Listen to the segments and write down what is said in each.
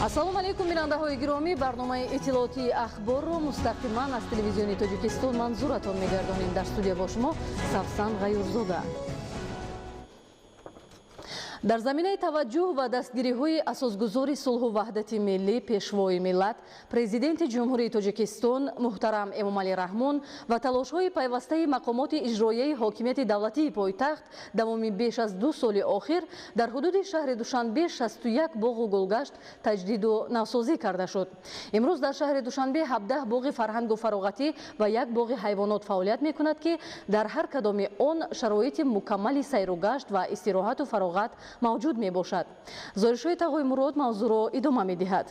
ассалому алайкум бинандаҳои гиромӣ, барномаи иттилооти ахборро мустақиман аз телевизиони Тоҷикистон манзуратон мегардонем. Дар студия бо шумо Савсан Ғаюрзода. дар заминаи таваҷҷӯҳ ва дастгириҳои асосгузори сулҳу ваҳдати миллӣ пешвои миллат президенти ҷумҳурии Тоҷикистон муҳтарам Эмомалӣ Раҳмон ва талошҳои пайвастаи мақомоти иҷроияи ҳокимияти давлатии пойтахт давоми беш аз 2 соли охир дар ҳудуди шаҳри Душанбе 61 боғу гулгашт таҷдиду навсозӣ карда шуд. имрӯз дар шаҳри Душанбе 17 боғи фарҳангу фароғатӣ ва 1 боғи ҳайвонот фаъолият мекунад ки дар ҳар кадоми он шароити мукаммали сайру гашт ва истироҳату фароғат мавҷуд мебошад. Зоришои Тағои Мурод мавзӯъро идома медиҳад.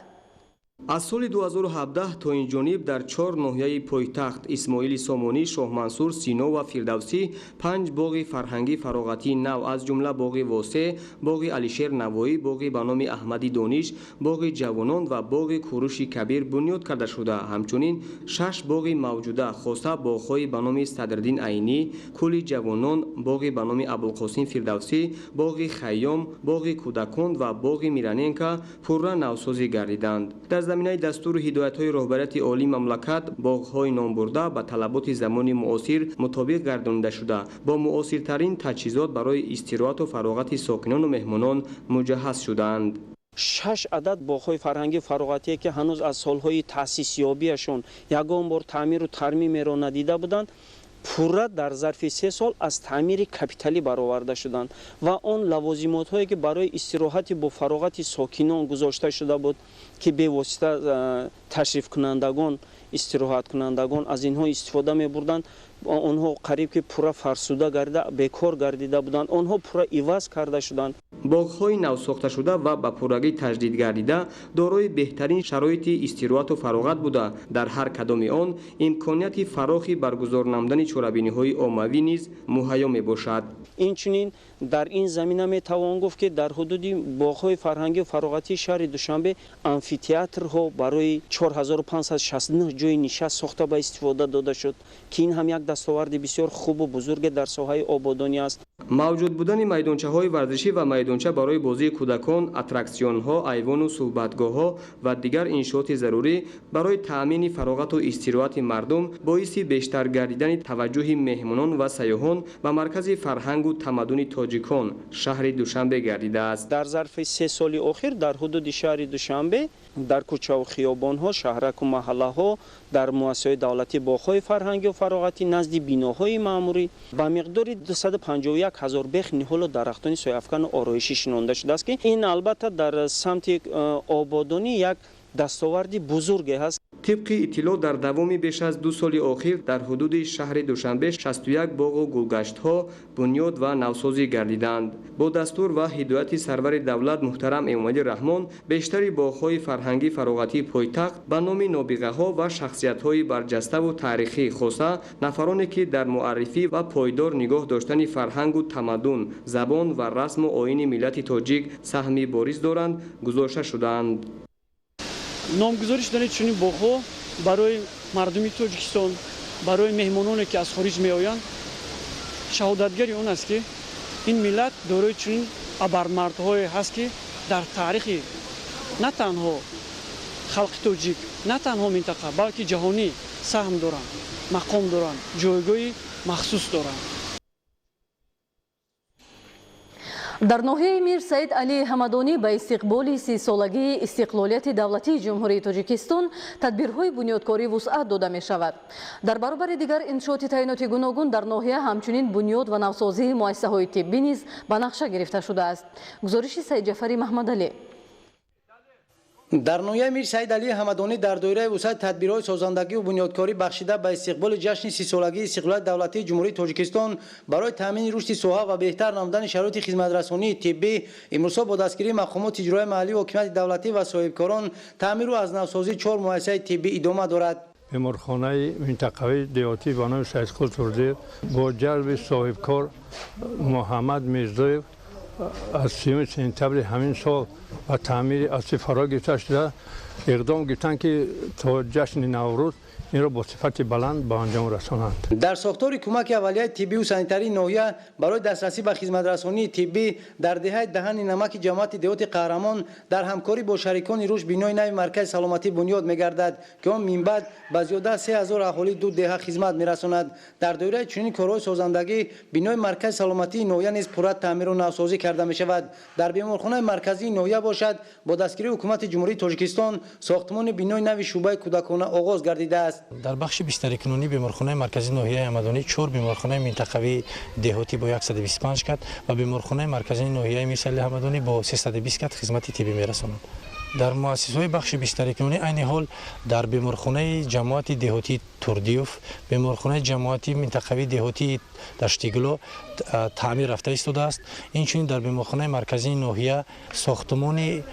аз соли 2017 то инҷониб дар 4 ноҳияи пойтахт Исмоили Сомонӣ, Шоҳмансур, Сино ва Фирдавсӣ 5 боғи фарҳангӣ фароғатии нав аз ҷумла боғи Восеъ, боғи Алишер Навоӣ, боғи ба номи Аҳмади Дониш, боғи Ҷавонон ва боғи Кӯруши Кабир бунёд карда шуда. ҳамчунин 6 боғи мавҷуда хоса боғҳои ба номи Садриддин Айнӣ, Кӯли Ҷавонон, боғи ба номи Абулқосим Фирдавсӣ, боғи Хайём, боғи Кӯдакон ва боғи Мираненка пурра навсозӣ гардиданд. дар заминаи дастуру ҳидоятҳои роҳбарияти олии мамлакат боғҳои номбурда ба талаботи замони муосир мутобиқ гардонида шуда бо муосиртарин таҷҳизот барои истироҳату фароғати сокинону меҳмонон муҷаҳҳаз шудаанд. 6 адад боғҳои фарҳанги фароғатие ки ҳанӯз аз солҳои таъсисёбиашон ягон бор таъмиру тармимеро надида буданд, пурра дар зарфи 3 сол аз таъмири капиталӣ бароварда шуданд ва он лавозимотҳое ки барои истироҳати бо фароғати сокинон гузошта шуда буд ки бевосита ташрифкунандагон истироҳаткунандагон аз инҳо истифода мебурданд, онҳо қариб ки пурра фарсуда гарда бекор гардида буданд, онҳо пурра иваз карда шуданд. боғҳои навсохташуда ва ба пуррагӣ таҷдид гардида дорои беҳтарин шароити истироҳату фароғат буда дар ҳар кадоми он имконияти фарохи баргузор намудани чорабиниҳои оммавӣ низ муҳайё мебошад. инчунин дар ин замина метавон гуфт ки дар ҳудуди боғҳои фарҳангӣ фароғатии шаҳри Душанбе амфитеатрҳо барои 4569 ҷойи нишаст сохта ба истифода дода шуд ки ин ҳам як дастоварди бисёр хубу бузурге дар соҳаи ободонӣ аст. мавҷуд будани майдончаҳои варзишӣ ва майдонча барои бозии кӯдакон, аттраксионҳо, айвону суҳбатгоҳҳо ва дигар иншооти зарурӣ барои таъмини фароғату истироҳати мардум боиси бештар гардидани таваҷҷӯҳи меҳмонон ва сайёҳон ба маркази фарҳангу тамаддуни тоҷикон шаҳри Душанбе гардидааст. дар зарфи 3 соли охир дар ҳудуди шаҳри Душанбе дар кӯчаву хиёбонҳо, шаҳраку маҳаллаҳо, дар муассисаҳои давлатӣ боғҳои фарҳангию фароғатӣ назди биноҳои маъмурӣ ба миқдори 251 000 бех ниҳолу дарахтони сояфкану ороишӣ шинонда шудааст ки ин албатта дар самти ободонӣ як дастоварди бузурге ҳаст. тибқи иттилоъ дар давоми беш аз 2 соли охир дар ҳудуди шаҳри Душанбе 61 боғу гулгаштҳо бунёд ва навсозӣ гардиданд. бо дастур ва ҳидояти сарвари давлат муҳтарам Эмомалӣ Раҳмон бештари боғҳои фарҳангӣ фароғатии пойтахт ба номи нобиғаҳо ва шахсиятҳои барҷаставу таърихӣ хоса нафароне ки дар муаррифӣ ва пойдор нигоҳ доштани фарҳангу тамаддун, забон ва расму оини миллати тоҷик саҳми бориз доранд гузошта шудаанд. номгузорӣ шудани чунин боғҳо барои мардуми Тоҷикистон, барои меҳмононе ки аз хориҷ меоянд шаҳодатгари он аст ки ин миллат дорои чунин абармардҳое ҳаст ки дар таърихи на танҳо халқи тоҷик, на танҳо минтақа, балки ҷаҳонӣ саҳм доранд, мақом доранд, ҷойгоҳи махсус доранд. дар ноҳияи Мир Саид Алии Ҳамадонӣ ба истиқболи 30-солагии истиқлолияти давлатии ҷумҳурии Тоҷикистон тадбирҳои бунёдкорӣ вусъат дода мешавад. дар баробари дигар иншооти таъиноти гуногун дар ноҳия ҳамчунин бунёд ва навсозии муассисаҳои тиббӣ низ ба нақша гирифта шудааст. гузориши Саидҷафари Маҳмадалӣ. дар ноҳияи Мир Саид Алии Ҳамадонӣ дар доираи вусъати тадбирҳои созандагӣ ва бунёдкорӣ бахшида ба истиқболи ҷашни 30-солагии истиқлолияти давлатии ҷумҳурии Тоҷикистон барои таъмини рушди соҳа ва беҳтар намудани шароити хизматрасонии тиббӣ имрӯзҳо бо дастгирии мақомоти иҷроияи маҳаллӣ, ҳокимияти давлатӣ ва соҳибкорон таъмиру аз навсозии 4 муассисаи тиббӣ идома дорад. беморхонаи минтақавии деҳотӣ ба номи Саидқул Турдиев бо ҷалби соҳибкор Муҳаммад Мирзоев از 30 سپتامبر همین سال و تعمیر اصلی فرا گرفته شده اقدام گرفتند که تا جشن نوروز این را با صفت بلند به انجام رسانند. در ساختار کمک اولیه طبی و سانیتری ناحیه برای دسترسی به خدمت‌رسانی طبی در دهه دهن نمک جماعت دهات قهرمان در همکاری با شریکان روش بنای نو مرکز سلامتی بنیاد می‌گردد که آن من بعد به زیاده 3000 اهالی دو دهه خدمت می‌رساند. در دوره چنین کارهای سازندگی بنای مرکز سلامتی ناحیه نیز پورا تعمیر و نوسازی کرده می‌شود. در بیمارخانه مرکزی ناحیه باشد با دستگیری حکومت جمهوری تاجیکستان ساختمان بنای نو شعبه کودکانه آغاز گردیده است. در بخش بستری کنونی بیمارخانه مرکزی ناحیه احمدانی 4 بیمارخانه منطقوی دهاتی با 125 کت و بیمارخانه مرکزی ناحیه میرسلی احمدانی با 320 کت خدمت طبی میرسانند. در مؤسسه‌های بخش بستری کنونی عین حال در بیمارخانه جماعت دهاتی توردیوف، بیمارخانه جماعتی منطقوی دهاتی دشتیگلو تعمیر رفته ایستاده است. اینچنین در بیمارخانه مرکزی ناحیه ساختمان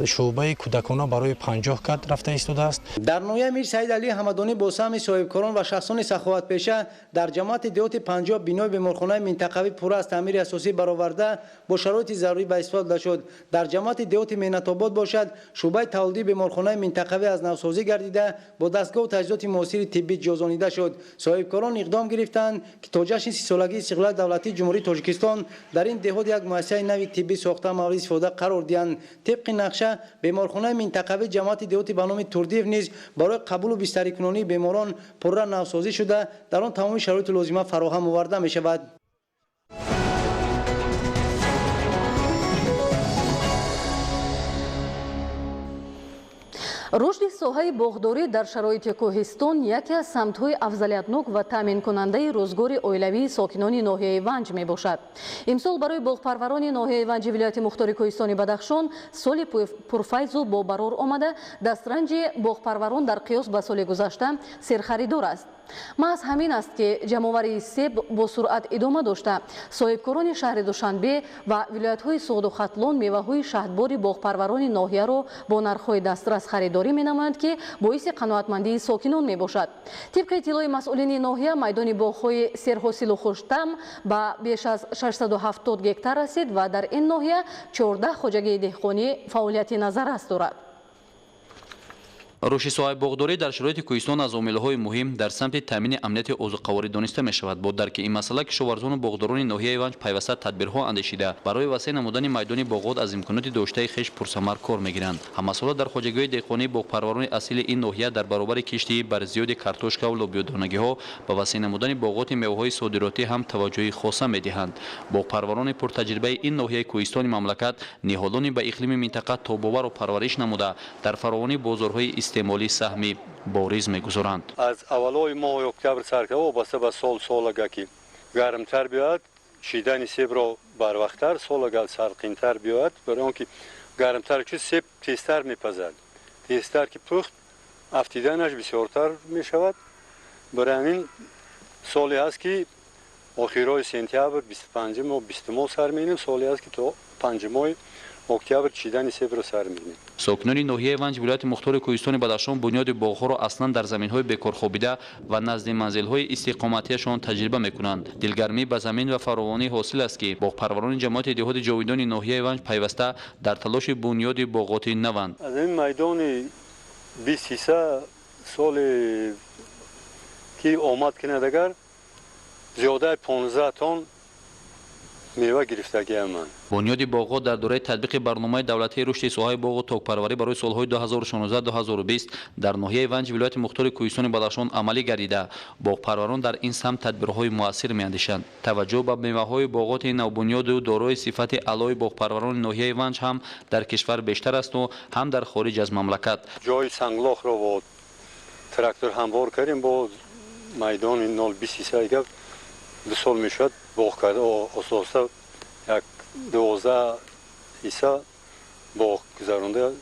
شعبه کودکانه برای 50 کت رفته ایستاده است. در ناحیه میر سعید علی حمدانی با سهم صاحبکاران و شخصان سخاوت پیشه در جماعت دهات 50 بنای بیمارخانه منطقوی پورا از تعمیر اساسی برآورده با شرایط ضروری به استفاده شد. در جماعت دهات مهنت آباد باشد شعبه تولیدی بیمارخانه منطقوی از نوسازی گردیده با دستگاه و تجهیزات معاصر طبی جازانیده شد. صاحبکاران اقدام گرفتند که تا جشن 30 سالگی استقلال دولتی جمهوری تاجیکستان در این دهات یک مؤسسه نوی طبی ساخته مورد استفاده قرار دهند. طبق نقشه بیمارخانه منطقوی جماعت دهاتی به نام توردیف نیز برای قبول و بستری کنانی بیماران پورا نوسازی شده در آن تمام شرایط لازمه فراهم آورده می شود. رشد соҳаи боғдорӣ дар шароити кӯҳистон яке аз самтҳои афзалиятнок ва таъминкунандаи рӯзгори оилавии сокинони ноҳияи ванҷ мебошад. имсол барои боғпарварони ноҳияи ванҷи вилояти мухтори кӯҳистони бадахшон соли пурфайзу бобарор омада дастранҷи боғпарварон дар қиёс ба соли гузашта серхаридор аст. маҳз ҳамин аст ки ҷамъоварии себ бо суръат идома дошта соҳибкорони шаҳри душанбе ва вилоятҳои суғду хатлон меваҳои шаҳдбори боғпарварони ноҳияро бо нархҳои дастрас харидорӣ менамоянд ки боиси қаноатмандии сокинон мебошад. тибқи иттилои масъулини ноҳия майдони боғҳои серҳосилу хуштам ба беш аз 670 гектар расид ва дар ин ноҳия 14 хоҷагии деҳқонӣ фаъолияти назаррас дорад. рушди соҳаи боғдорӣ дар шароити кӯҳистон аз омилҳои муҳим дар самти таъмини амнияти озуқаворӣ дониста мешавад. бо дарки ин масъала кишоварзону боғдорони ноҳияи ванҷ пайваста тадбирҳо андешида барои васеъ намудани майдони боғот аз имконоти доштаи хеш пурсамар кор мегиранд. ҳамасола дар хоҷагиҳои деҳқонӣ боғпарварони асили ин ноҳия дар баробари кишти барзиёди картошкаву лобиёдонагиҳо ба васеъ намудани боғоти меваҳои содиротӣ ҳам таваҷҷӯҳи хоса медиҳанд. боғпарварони пуртаҷрибаи ин ноҳияи кӯҳистони мамлакат ниҳолони ба иқлими минтақа тобовару парвариш намуда дар фаровони бозорҳои истеъмолӣ саҳми бориз мегузоранд. аз аввалои моҳи октябр саркава вобаста ба сол агар ки гармтар биёяд чидани себро барвақттар, сол агар салқинтар биёяд, барои он ки гармтар чиз себ тезтар мепазад. тезтар ки пухт афтиданаш бисёртар мешавад. барои ҳамин соле аст ки охирои сентябр 25 моҳ 20 моҳ сар менем, соле аст ки то 5 моҳи октябр чидани себро сар менем. сокинони ноҳияи ванҷ вилояти мухтори кӯҳистони бадахшон бунёди боғҳоро аслан дар заминҳои бекорхобида ва назди манзилҳои истиқоматиашон таҷриба мекунанд. дилгармӣ ба замин ва фаровонӣ ҳосил аст ки боғпарварони ҷамоати деҳоти ҷовидони ноҳияи ванҷ пайваста дар талоши бунёди боғоти наванд. аз ин майдони 20 соли ки омад кинадагар зиёдаи 15 тонн мева гирифтагиаман. бунёди боғот дар дораи татбиқи барномаи давлатии рушди соҳаи боғу токпарварӣ барои солҳои 2016-2020 дар ноҳияи ванҷ вилояти мухтори кӯҳистони бадахшон амалӣ гардида боғпарварон дар ин самт тадбирҳои муассир меандешанд. таваҷҷӯҳ ба меваҳои боғоти навбунёду дорои сифати аълои боғпарварони ноҳияи ванҷ ҳам дар кишвар бештар асту ҳам дар хориҷ аз мамлакат. ҷои санглохро бо трактор ҳамвор кардем бо майдони 023 ду сол мешавад боғ карда ососта як 12 ҳисса боғ гузаронда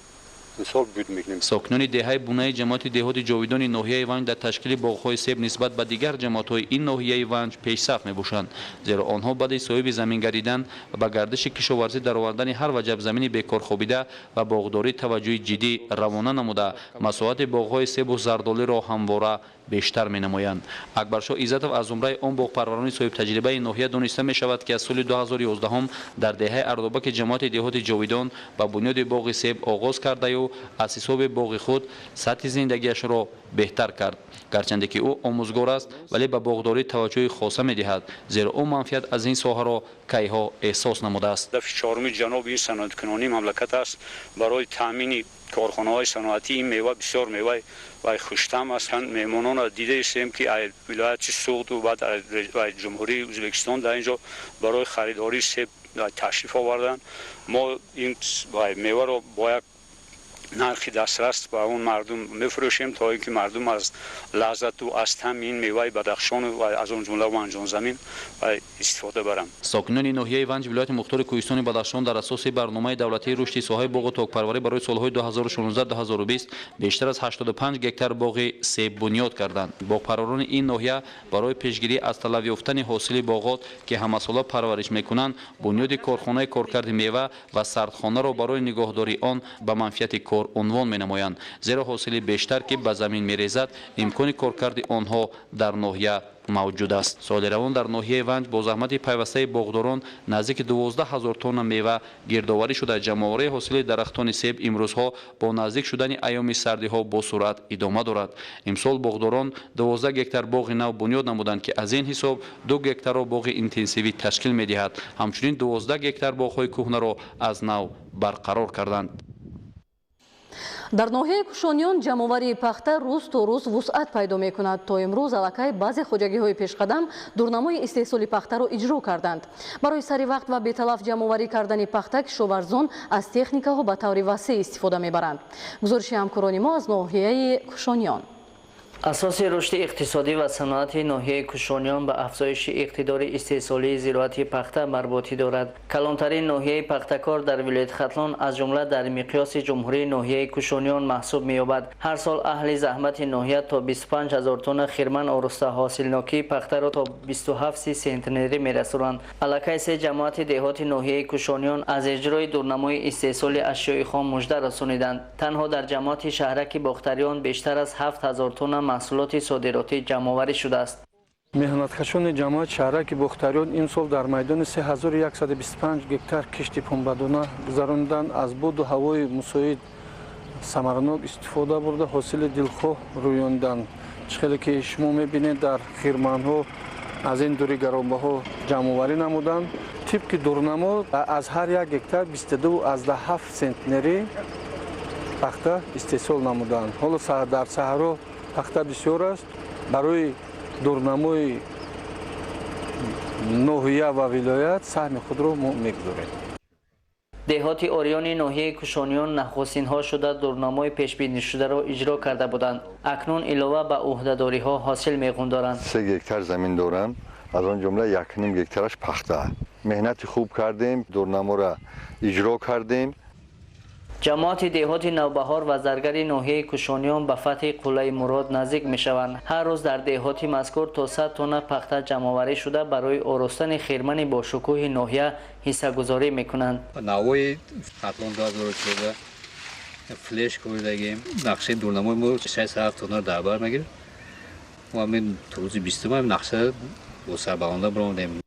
мисол буд мекунем. сокинони деҳаи бунаи ҷамоати деҳоти ҷовидони ноҳияи ванҷ дар ташкили боғҳои себ нисбат ба дигар ҷамоатҳои ин ноҳияи ванҷ пешсаф мебошанд, зеро онҳо баъди соҳиби замин гардидан ва ба гардиши кишоварзӣ даровардани ҳар ваҷаб замини бекорхобида ва боғдорӣ таваҷҷӯҳи ҷиддӣ равона намуда масоҳати боғҳои себу зардолиро ҳамвора бештар менамоянд. Акбаршоҳ Иззатов аз зумраи он боғпарварони соҳибтаҷрибаи ноҳия дониста мешавад, ки аз соли 2011 дар деҳаи Ардобаки ҷамоати деҳоти ҷовидон ба бунёди боғи себ оғоз кардаю аз ҳисоби боғи худ сатҳи зиндагиашро беҳтар кард. Гарчанде ки ӯ омӯзгор аст, вале ба боғдорӣ таваҷҷӯҳи хоса медиҳад, зеро ӯ манфиат аз ин соҳаро кайҳо эҳсос намудааст. ҳадафи чорум ҷаноби ин саноаткунонии мамлакат аст барои таъмини корхонаҳои саноатӣ. ин мева бисёр меваи вай хуштам аст. меҳмононро дида истем ки вилояти суғду баъд ҷумҳурии Ӯзбекистон дар инҷо барои харидории себ ташриф оварданд. мо ин меваро бо як нархи дастрас ба он мардум мефурӯшем то ин ки мардум аз лаззату аз таъми ин меваи бадахшону аз он ҷумла ванҷонзамин истифода баранд. сокинони ноҳияи Ванҷ вилояти мухтори Кӯҳистони Бадахшон дар асоси барномаи давлатии рушди соҳаи боғу токпарварӣ барои солҳои 2016-2020 бештар аз 85 гектар боғи себ бунёд карданд. Боғпарварони ин ноҳия барои пешгирӣ аз талаб ёфтани ҳосили боғот ки ҳамасола парвариш мекунанд, бунёди корхонаи коркарди мева ва сардхонаро барои нигоҳдории он ба манфиати кор унвон менамоянд, зеро ҳосили бештар ки ба замин мерезад, имкони коркарди онҳо дар ноҳия мавҷуд аст. соли равон дар ноҳияи Ванҷ бо заҳмати пайвастаи боғдорон наздики 12 000 тонна мева гирдоварӣ шуда, ҷамъоварии ҳосили дарахтони себ имрӯзҳо бо наздик шудани айёми сардиҳо бо суръат идома дорад. имсол боғдорон 12 гектар боғи нав бунёд намуданд ки аз ин ҳисоб 2 гектарро боғи интенсивӣ ташкил медиҳад. ҳамчунин 12 гектар боғҳои кӯҳнаро аз нав барқарор карданд. дар ноҳияи Кушониён ҷамъоварии пахта рӯз то рӯз вусъат пайдо мекунад. то имрӯз аллакай баъзе хоҷагиҳои пешқадам дурнамои истеҳсоли пахтаро иҷро карданд. барои сари вақт ва беталаф ҷамъоварӣ кардани пахта кишоварзон аз техникаҳо ба таври васеъ истифода мебаранд. гузориши ҳамкорони мо аз ноҳияи Кушониён. اساس رشد اقتصادی و صنعت ناحیه کشانیان به افزایش اقتدار استحصالی زراعتی پخته مربوطی دارد. کلانترین ناحیه پختکار در ولایت ختلان از جمله در مقیاس جمهوری ناحیه کشانیان محسوب می‌یابد. هر سال اهل زحمت ناحیه تا 25000 تن خرمن آرسته حاصلناکی پخته را تا 27 سنتنری می‌رسانند. علاقه سه جماعت دهات ناحیه کشانیان از اجرای دورنمای استحصال اشیاء خام مژده رسانیدند. تنها در جماعت شهرک باختریان بیشتر از 7000 تن محصولات صادراتی جمع‌آوری شده است. مهنتکشان جماعت شهرک باختریان این سال در میدان 3125 گکتار کشت پنبه‌دانه گذراندند. از بود و هوای مساعد ثمرناک استفاده برده حاصل دلخواه رویاندند. چخیلی که شما می‌بینید در خیرمان‌ها از این دوری گرانبها جمع‌آوری نمودند. طبق دورنما از هر یک گکتار 22 از 7 سنتنری پخته استحصال نمودند. حالا در صحرا پخته بسیار است. برای دورنمای ناحیه و ولایت سهم خود را ما می‌گذاریم. دهات اوریان ناحیه کشانیان نخستین‌ها شده دورنمای پیش‌بینی شده را اجرا کرده بودند. اکنون علاوه به عهده‌داری‌ها حاصل می‌گذارند. 3 گکتار زمین دارم. از آن جمله 1.5 گکتارش پخته. مهنت خوب کردیم، دورنما را اجرا کردیم. جماعت دهات نوبهار و زرگری ناحیه کشانیان به فتح قلعه مراد نزدیک می‌شوند. هر روز در دهات مذکور تا 100 تن پخته جمع‌آوری شده برای آراستن خرمن با شکوه ناحیه حصه‌گذاری می‌کنند. نوای ختلان 2014 فلش کردیم. نقشه دورنمای ما 607 تن در بر می‌گیره. و همین روز 20 نقشه با سربلنده براندیم.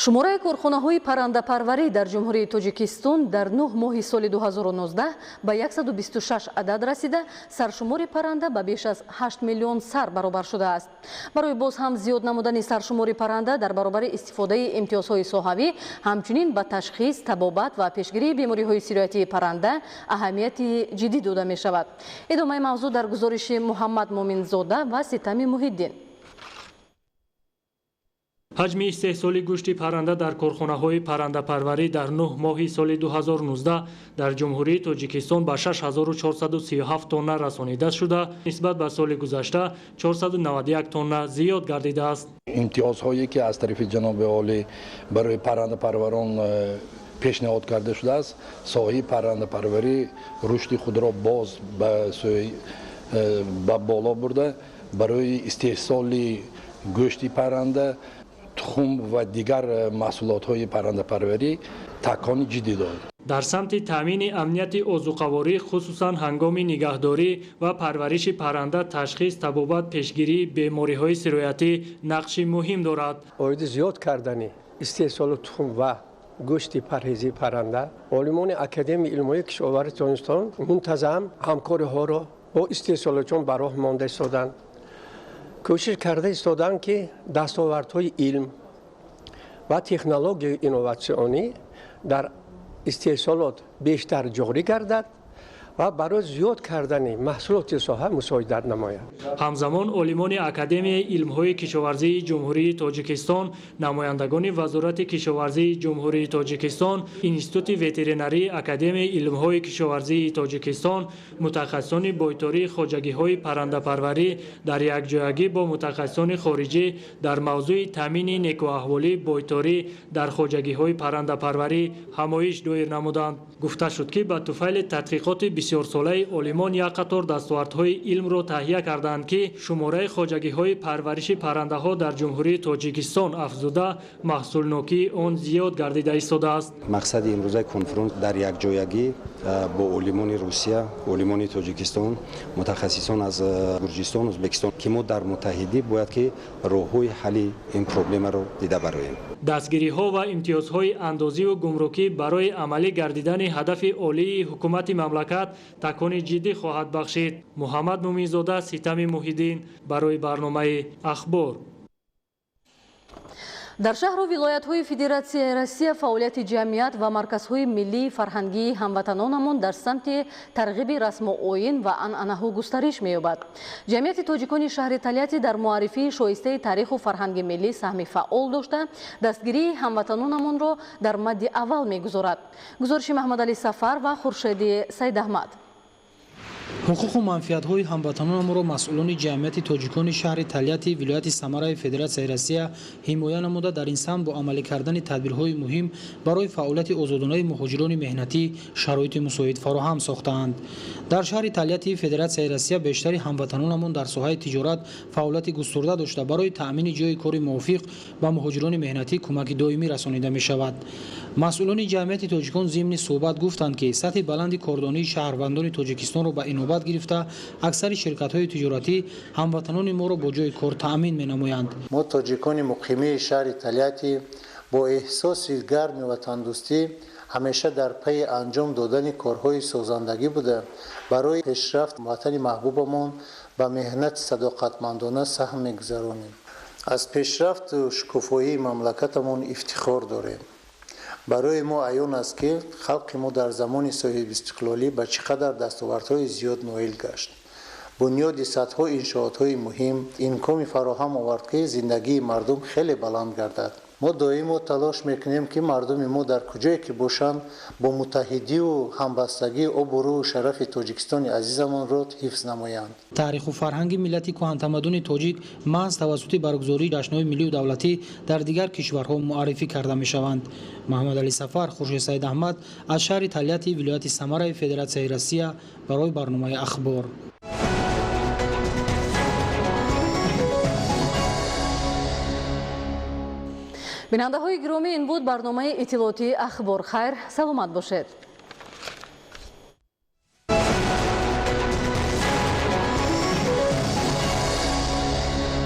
шумораи корхонаҳои паррандапарварӣ дар ҷумҳурии Тоҷикистон дар 9 моҳи соли 2019 ба 126 адад расида, саршумори парранда ба беш аз 8 миллион сар баробар шудааст. барои боз ҳам зиёд намудани саршумори парранда дар баробари истифодаи имтиёзҳои соҳавӣ, ҳамчунин ба ташхис, табобат ва пешгирии бемориҳои сироятии парранда аҳамияти ҷиддӣ дода мешавад. идомаи мавзӯъ дар гузориши Муҳаммад Моминзода ва Ситами Муҳиддин. ҳаҷми истеҳсоли гӯшти парранда дар корхонаҳои паррандапарварӣ дар 9 моҳи соли 2019 дар ҷумҳурии Тоҷикистон ба 6437 тонна расонида шуда, нисбат ба соли гузашта 491 тонна зиёд гардидааст. имтиёзҳое ки аз тарафи ҷаноби олӣ барои паррандапарварон пешниҳод карда шудааст, соҳаи паррандапарварӣ рушди худро боз ба боло бурда барои истеҳсоли гӯшти парранда тухм ва дигар маҳсулотҳои паррандапарварӣ такони ҷиддӣ дод. дар самти таъмини амнияти озуқаворӣ хусусан ҳангоми нигаҳдорӣ ва парвариши парранда ташхис, табобат, пешгирии бемориҳои сироятӣ нақши муҳим дорад. оиди зиёд кардани истеҳсоли тухм ва гӯшти парҳезии парранда олимони академияи илмҳои кишовари Тоҷикистон мунтазам ҳамкориҳоро бо истеҳсолотчиён ба роҳ монда истоданд. кӯшиш карда истоданд ки дастовардҳои илм ва технологияи инноватсионӣ дар истеҳсолот бештар ҷорӣ гардад ва барои зиёд кардани маҳсулоти соҳа мусоидат намояд. ҳамзамон олимони академияи илмҳои кишоварзии ҷумҳурии тоҷикистон, намояндагони вазорати кишоварзии ҷумҳурии тоҷикистон, институти ветеринарии академияи илмҳои кишоварзии тоҷикистон, мутахассисони бойтории хоҷагиҳои паррандапарварӣ дар якҷоягӣ бо мутахассисони хориҷӣ дар мавзӯи таъмини некуаҳволии бойторӣ дар хоҷагиҳои паррандапарварӣ ҳамоиш доир намуданд. гуфта шуд ки ба туфайли тадқиқоти бисёрсолаи олимон як қатор дастовардҳои илмро таҳия карданд ки шумораи хоҷагиҳои парвариши паррандаҳо дар ҷумҳурии тоҷикистон афзуда маҳсулнокии он зиёд гардида истодааст. мақсади имрӯзаи конференс дар якҷоягӣ бо олимони русия, олимони тоҷикистон, мутахассисон аз гурҷистон, ӯзбекистон ки мо дар муттаҳидӣ бояд ки роҳҳои ҳалли ин проблемаро дида бароем. дастгириҳо ва имтиёзҳои андозиву гумрукӣ барои амалӣ гардидани ҳадафи олии ҳукумати мамлакат такони ҷиддӣ хоҳад бахшид. муҳаммад муминзода, Ситами Муҳиддин барои барномаи ахбор. дар шаҳру вилоятҳои Федератсияи Россия фаъолияти ҷамъият ва марказҳои миллии фарҳангии ҳамватанонамон дар самти тарғиби расму оин ва анъанаҳо густариш меёбад. ҷамъияти тоҷикони шаҳри Талиати дар муаррифии шоистаи тариху фарҳанги миллӣ саҳми фаъол дошта, дастгирии ҳамватанонамонро дар мадди аввал мегузорад. гузориши Маҳмадалӣ Сафар ва Хуршеди Сайдаҳмад. ҳуқуқу манфиатҳои ҳамватанонамонро масъулони ҷамъияти тоҷикони шаҳри Талиати вилояти Самараи Федератсияи Россия ҳимоя намуда дар ин самт бо амалӣ кардани тадбирҳои муҳим барои фаъолияти озодонаи муҳоҷирони меҳнатӣ шароити мусоид фароҳам сохтаанд. дар шаҳри Талиати Федератсияи Россия бештари ҳамватанонамон дар соҳаи тиҷорат фаъолияти густурда дошта барои таъмини ҷойи кори мувофиқ ба муҳоҷирони меҳнатӣ кӯмаки доимӣ расонида мешавад. масъулони ҷамъияти тоҷикон зимни суҳбат гуфтанд ки сатҳи баланди кордонии шаҳрвандони Тоҷикистонро ба инобат гирифта аксари ширкатҳои тиҷоратӣ ҳамватанони моро бо ҷойи кор таъмин менамоянд. мо тоҷикони муқимии шаҳри Талиати бо эҳсоси гарми ватандӯстӣ ҳамеша дар пайи анҷом додани корҳои созандагӣ буда барои пешрафт ватани маҳбубамон ба меҳнати садоқатмандона саҳм мегузаронем. аз пешрафту шукуфоии мамлакатамон ифтихор дорем. барои мо аён аст ки халқи мо дар замони соҳибистиқлолӣ ба чӣ қадар дастовардҳои зиёд ноил гашт. бунёди садҳо иншоотҳои муҳим имкони фароҳам овард ки зиндагии мардум хеле баланд гардад. мо доимо талош мекунем ки мардуми мо дар куҷое ки бошанд бо муттаҳидию ҳамбастагии обу рӯу шарафи Тоҷикистони азизамонро ҳифз намоянд. таъриху фарҳанги миллати кӯҳантамаддуни тоҷик маҳз тавассути баргузории ҷашнҳои миллию давлатӣ дар дигар кишварҳо муаррифӣ карда мешаванд. Маҳмадалӣ Сафар, Хуршед Сайдаҳмад аз шаҳри Талиати вилояти Самараи Федератсияи Россия барои барномаи ахбор. бинандаҳои гиромӣ, ин буд барномаи иттилоотии ахбор. хайр, саломат бошед.